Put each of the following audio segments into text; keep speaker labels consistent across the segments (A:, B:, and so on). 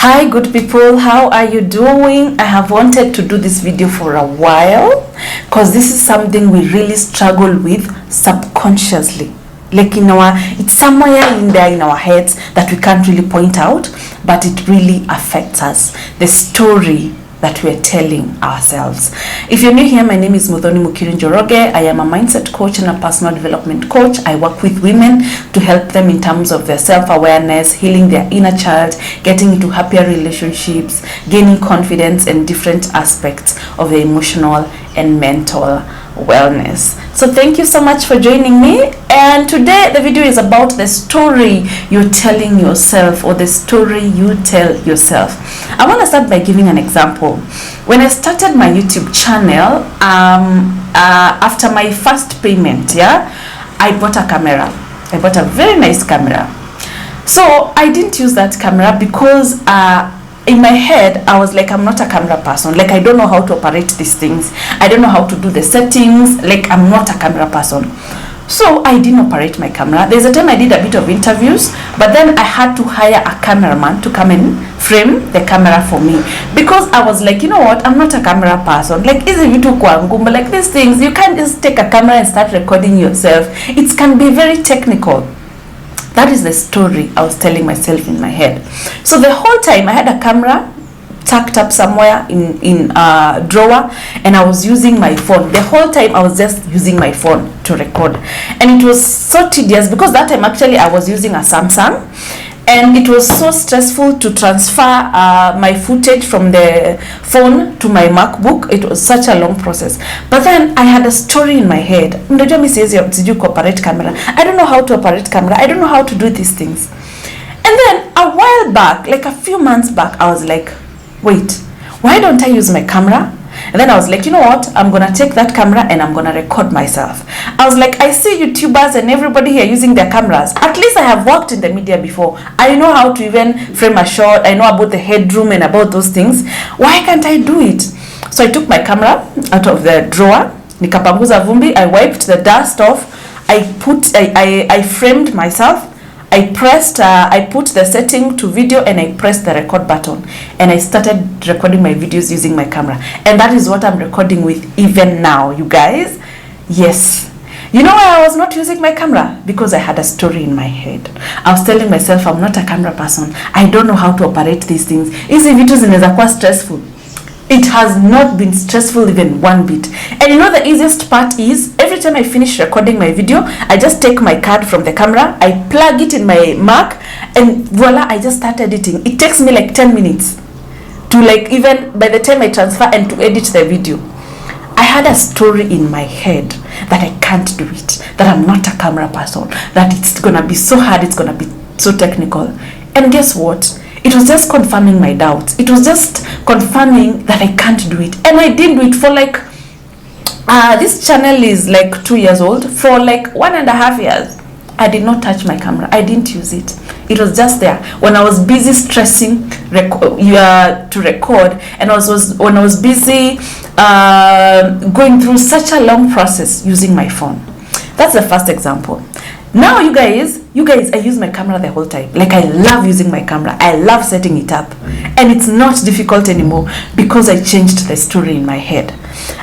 A: Hi good people, how are you doing? I have wanted to do this video for a while because this is something we really struggle with subconsciously. Like it's somewhere in there in our heads that we can't really point out, but it really affects us. The story that we're telling ourselves. If you're new here, my name is Muthoni Mukiri Njoroge. I am a mindset coach and a personal development coach. I work with women to help them in terms of their self-awareness, healing their inner child, getting into happier relationships, gaining confidence and different aspects of their emotional and mental wellness. So thank you so much for joining me, and today the video is about the story you're telling yourself, or the story you tell yourself. I want to start by giving an example. When I started my YouTube channel, after my first payment, I bought a camera. I bought a very nice camera. So I didn't use that camera because in my head, I was like, I'm not a camera person. Like, I don't know how to operate these things. I don't know how to do the settings. Like, I'm not a camera person. So I didn't operate my camera. There's a time I did a bit of interviews, but then I had to hire a cameraman to come and frame the camera for me, because I was like, you know what, I'm not a camera person. Like, easy you to but like these things, you can't just take a camera and start recording yourself. It can be very technical. That is the story I was telling myself in my head. So the whole time I had a camera tucked up somewhere in a drawer, and I was using my phone. The whole time I was just using my phone to record. And it was so tedious because that time actually I was using a Samsung, and it was so stressful to transfer my footage from the phone to my MacBook. It was such a long process. But then I had a story in my head. Did you operate camera? I don't know how to operate camera. I don't know how to do these things. And then a while back, like a few months back, I was like, wait, why don't I use my camera? And then I was like, you know what, I'm gonna take that camera and I'm gonna record myself. I was like, I see YouTubers and everybody here using their cameras. At least I have worked in the media before. I know how to even frame a shot. I know about the headroom and about those things. Why can't I do it? So I took my camera out of the drawer, nikapanguza vumbi, I wiped the dust off, I framed myself, I put the setting to video, and I pressed the record button, and I started recording my videos using my camera. And that is what I'm recording with even now, you guys. Yes. You know why I was not using my camera? Because I had a story in my head. I was telling myself, I'm not a camera person. I don't know how to operate these things. Hizi vitu zinaweza kuwa stressful. It has not been stressful even one bit. And you know the easiest part is, every time I finish recording my video, I just take my card from the camera, I plug it in my Mac, and voila, I just start editing. It takes me like 10 minutes to, like, even by the time I transfer and to edit the video. I had a story in my head that I can't do it, that I'm not a camera person, that it's gonna be so hard, it's gonna be so technical. And guess what? It was just confirming my doubts. It was just confirming that I can't do it. And I didn't do it for like, this channel is like 2 years old. For like 1.5 years, I did not touch my camera. I didn't use it. It was just there. When I was busy stressing to record, and when I was busy going through such a long process using my phone. That's the first example. Now you guys, I use my camera the whole time. Like, I love using my camera. I love setting it up. And it's not difficult anymore because I changed the story in my head.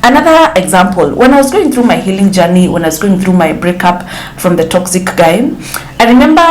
A: Another example, when I was going through my healing journey, when I was going through my breakup from the toxic guy, I remember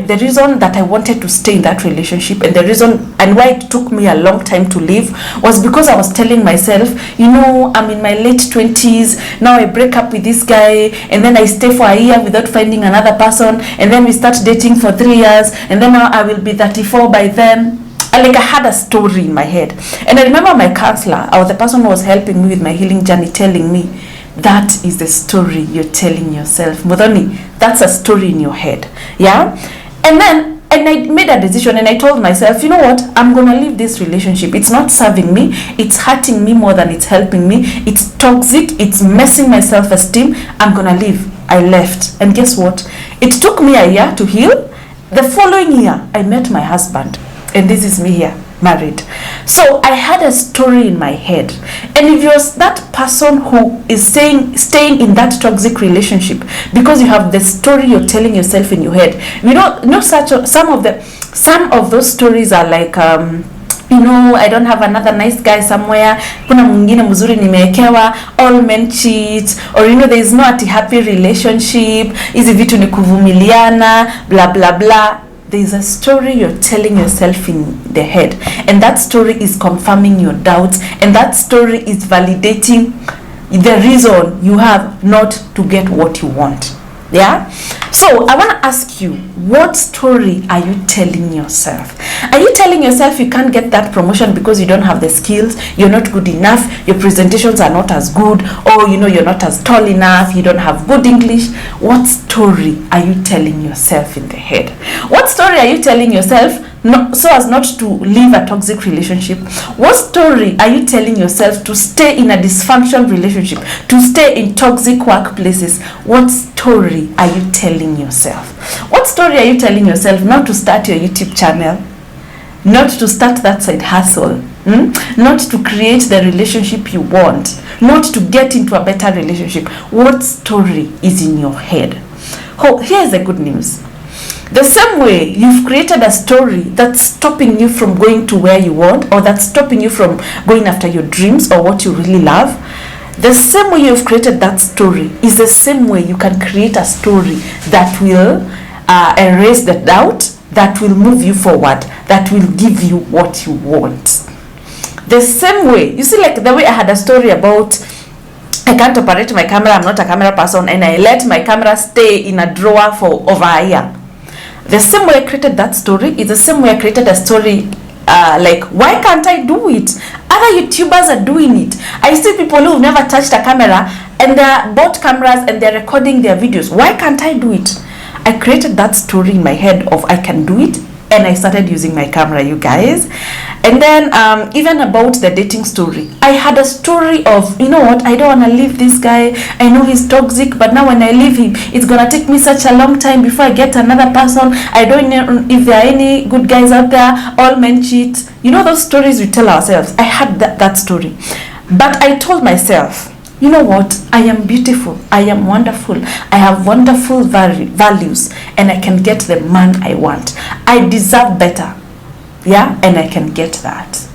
A: the reason that I wanted to stay in that relationship, and the reason and why it took me a long time to leave, was because I was telling myself, you know, I'm in my late 20s, now I break up with this guy, and then I stay for a year without finding another person, and then we start dating for 3 years, and then now I will be 34 by then. Like, I had a story in my head. And I remember my counselor, or the person who was helping me with my healing journey, telling me, that is the story you're telling yourself. Muthoni, that's a story in your head. Yeah? And I made a decision, and I told myself, you know what, I'm gonna leave this relationship. It's not serving me. It's hurting me more than it's helping me. It's toxic. It's messing my self-esteem. I'm gonna leave. I left. And guess what? It took me a year to heal. The following year, I met my husband. And this is me here, married. So I had a story in my head. And if you're that person who is staying in that toxic relationship because you have the story you're telling yourself in your head, some of those stories are like I don't have another nice guy somewhere, kuna mwingine mzuri nimewekewa, all men cheat, or there is no happy relationship, hizi vitu ni kuvumiliana, blah blah blah. There is a story you're telling yourself in the head, and that story is confirming your doubts, and that story is validating the reason you have not to get what you want. Yeah, so I want to ask you, what story are you telling yourself? Are you telling yourself you can't get that promotion because you don't have the skills, you're not good enough, your presentations are not as good, or you're not as tall enough, you don't have good English? What story are you telling yourself in the head? What story are you telling yourself so as not to leave a toxic relationship? What story are you telling yourself to stay in a dysfunctional relationship, to stay in toxic workplaces? What story are you telling yourself? What story are you telling yourself not to start your YouTube channel, not to start that side hustle, not to create the relationship you want, not to get into a better relationship? What story is in your head? Oh, here's the good news. The same way you've created a story that's stopping you from going to where you want, or that's stopping you from going after your dreams or what you really love, the same way you've created that story is the same way you can create a story that will erase the doubt, that will move you forward, that will give you what you want. The same way, you see, like the way I had a story about I can't operate my camera, I'm not a camera person, and I let my camera stay in a drawer for over a year. The same way I created that story is the same way I created a story like, why can't I do it? Other YouTubers are doing it. I see people who've never touched a camera and they bought cameras and they're recording their videos. Why can't I do it? I created that story in my head of I can do it, and I started using my camera, you guys. And then even about the dating story, I had a story of, I don't want to leave this guy. I know he's toxic, but now when I leave him, it's gonna take me such a long time before I get another person. I don't know if there are any good guys out there. All men cheat. Those stories we tell ourselves. I had that story, but I told myself, you know what? I am beautiful. I am wonderful. I have wonderful values, and I can get the man I want. I deserve better. Yeah, and I can get that.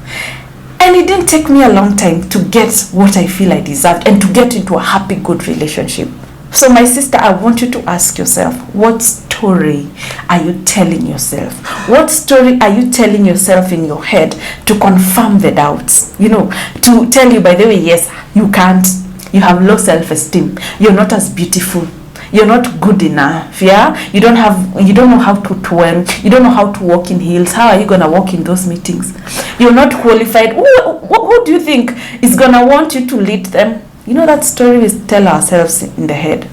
A: And it didn't take me a long time to get what I feel I deserved and to get into a happy, good relationship. So my sister, I want you to ask yourself, what story are you telling yourself? What story are you telling yourself in your head to confirm the doubts? To tell you, by the way, yes, you can't. You have low self-esteem. You're not as beautiful. You're not good enough. Yeah, you don't know how to twirl. You don't know how to walk in heels. How are you gonna walk in those meetings? You're not qualified. Who do you think is gonna want you to lead them? That story we tell ourselves in the head.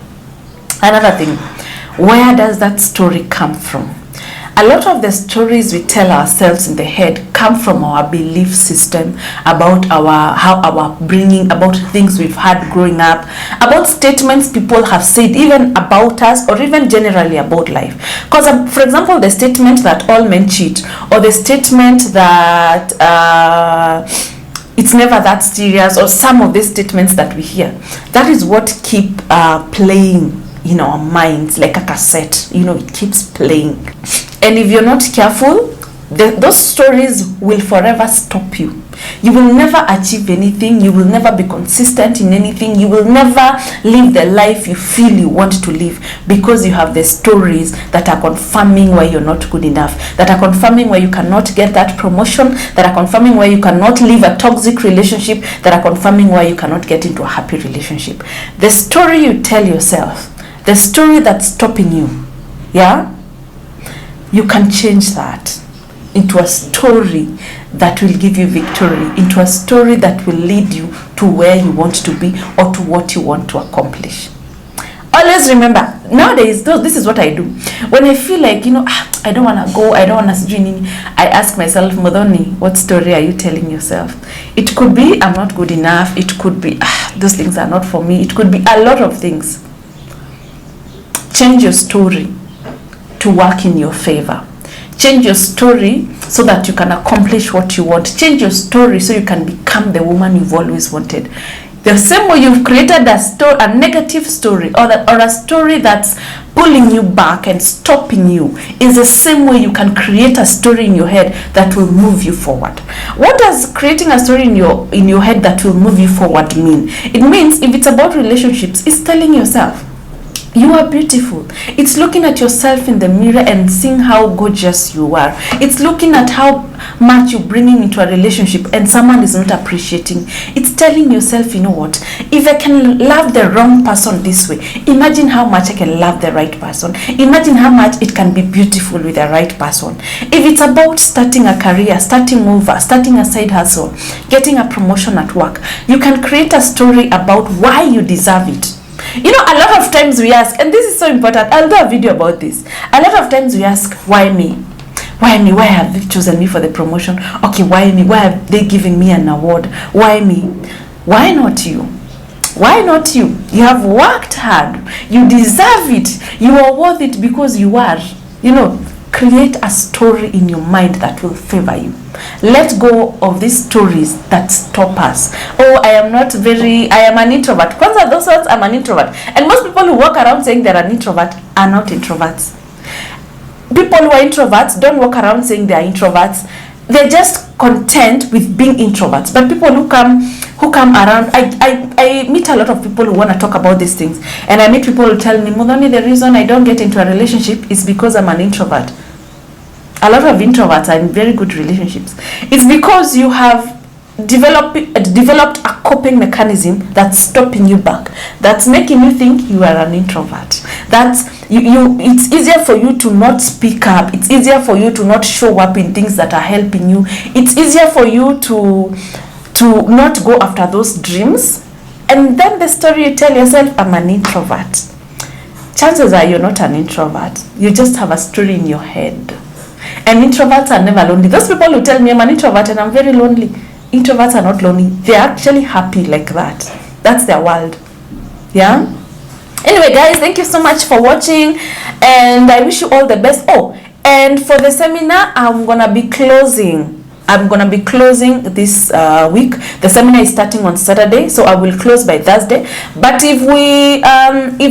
A: Another thing, where does that story come from? A lot of the stories we tell ourselves in the head come from our belief system about our bringing, about things we've had growing up, about statements people have said even about us, or even generally about life. Because for example, the statement that all men cheat, or the statement that it's never that serious, or some of these statements that we hear, that is what keep playing in our minds like a cassette. It keeps playing. And if you're not careful, those stories will forever stop you. You will never achieve anything. You will never be consistent in anything. You will never live the life you feel you want to live, because you have the stories that are confirming why you're not good enough, that are confirming why you cannot get that promotion, that are confirming why you cannot live a toxic relationship, that are confirming why you cannot get into a happy relationship. The story you tell yourself, the story that's stopping you, yeah, you can change that into a story that will give you victory, into a story that will lead you to where you want to be or to what you want to accomplish. Always remember, nowadays, this is what I do. When I feel like, I don't want to go, I don't want to do anything, I ask myself, Modoni, what story are you telling yourself? It could be, I'm not good enough. It could be, those things are not for me. It could be a lot of things. Change your story to work in your favor. Change your story so that you can accomplish what you want. Change your story so you can become the woman you've always wanted. The same way you've created a negative story, or a story that's pulling you back and stopping you, is the same way you can create a story in your head that will move you forward. What does creating a story in your head that will move you forward mean? It means, if it's about relationships, it's telling yourself you are beautiful. It's looking at yourself in the mirror and seeing how gorgeous you are. It's looking at how much you're bringing into a relationship and someone is not appreciating. It's telling yourself, you know what, if I can love the wrong person this way, imagine how much I can love the right person. Imagine how much it can be beautiful with the right person. If it's about starting a career, starting over, starting a side hustle, getting a promotion at work, you can create a story about why you deserve it. You know, a lot of times we ask, and this is so important, I'll do a video about this. A lot of times we ask, why me? Why me? Why have they chosen me for the promotion? Okay, why me? Why have they given me an award? Why me? Why not you? Why not you? You have worked hard. You deserve it. You are worth it because you are. You know, create a story in your mind that will favor you. Let go of these stories that stop us. Oh, I am an introvert. Kwanza, those words, I'm an introvert. And most people who walk around saying they're an introvert are not introverts. People who are introverts don't walk around saying they're introverts. They're just content with being introverts. But people who come around, I meet a lot of people who want to talk about these things. And I meet people who tell me, Muthoni, the reason I don't get into a relationship is because I'm an introvert. A lot of introverts are in very good relationships. It's because you have developed a coping mechanism that's stopping you back, that's making you think you are an introvert. That's it's easier for you to not speak up. It's easier for you to not show up in things that are helping you. It's easier for you to not go after those dreams. And then the story you tell yourself, I'm an introvert. Chances are you're not an introvert. You just have a story in your head. And introverts are never lonely. Those people who tell me I'm an introvert and I'm very lonely, introverts are not lonely. They're actually happy like that. That's their world. Yeah? Anyway, guys, thank you so much for watching. And I wish you all the best. Oh, and for the seminar, I'm going to be closing this week. The seminar is starting on Saturday, so I will close by Thursday. But if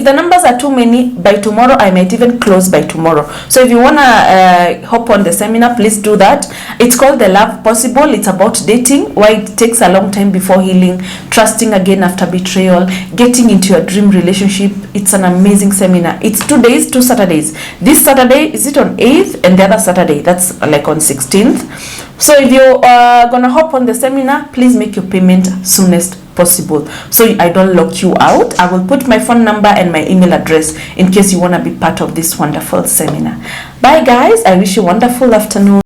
A: the numbers are too many, by tomorrow I might even close by tomorrow. So if you wanna hop on the seminar, please do that. It's called The Love Possible. It's about dating, why it takes a long time before healing, trusting again after betrayal, getting into your dream relationship. It's an amazing seminar. It's 2 days, 2 Saturdays. This Saturday, is it on 8th? And the other Saturday, that's like on 16th. So if you're gonna hop on the seminar, please make your payment soonest possible so I don't lock you out. I will put my phone number and my email address in case you want to be part of this wonderful seminar. Bye guys, I wish you a wonderful afternoon.